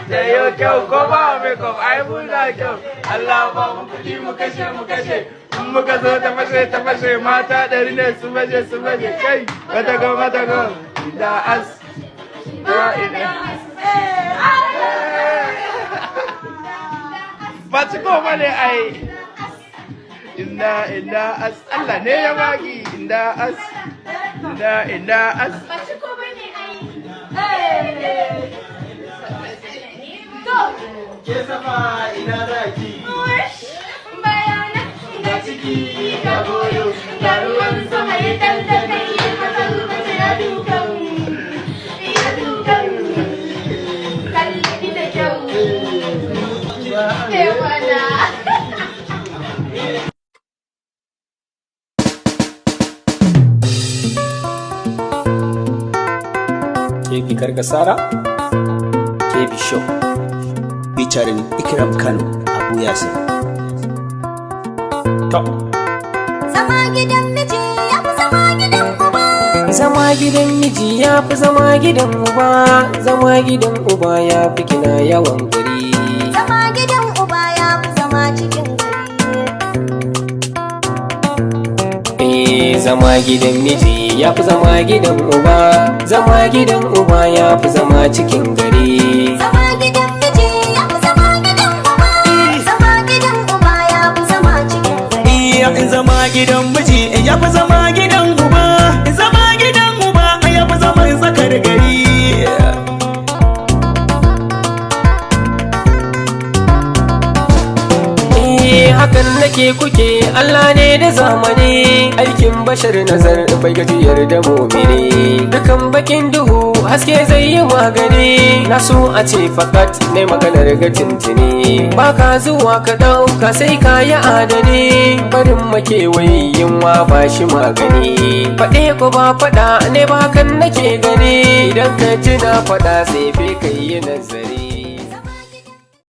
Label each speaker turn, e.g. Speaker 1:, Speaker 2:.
Speaker 1: ta yi kyau ko ba mai kyau ai muna kyau Allah ba mu kuɗi mu kashe in muka zo ta fashe mata ɗari ne su baje kai mata go da as ba ci ko bane ai inda as Allah ne ya baki inda as
Speaker 2: ba ci ko bane ai
Speaker 1: ke sama ina zaki
Speaker 2: bayana ga ciki ga goyo ga ruwan sama ya tantaka yi mata rubuta ya dukan kalli da kyau wana
Speaker 3: Kebi Karkasara, Kebi Show, featuring Ikram Kano, Abu Yasir. Top.
Speaker 4: Zama gidan miji ya fi zama gidan uba.
Speaker 3: Zama gidan miji ya fi zama gidan uba. Zama gidan uba ya fi kina yawan gari.
Speaker 4: Zama gidan uba ya fi zama cikin gari.
Speaker 3: Zama gidan miji ya fi zama gidan uba. Zama gidan uba ya fi zama cikin gari.
Speaker 4: Zama gidan miji ya fi zama gidan uba. Zama gidan uba ya fi zama cikin gari.
Speaker 5: Zama gidan miji ya fi zama gidan uba. Zama gidan uba ya fi zama tsakar gari.
Speaker 3: Hakan nake kuke Allah ne da zamani, aikin bashar nazar bai gajiyar da mumini. Dukan bakin duhu haske zai yi magani, na so a ce fakat ne maganar ga tintini. Baka zuwa ka ɗauka sai ka yi adani, barin makewayi yunwa ba shi magani. Faɗe ko ba faɗa ne bakan nake gani, idan ka ji na faɗa sai fe ka yi nazari.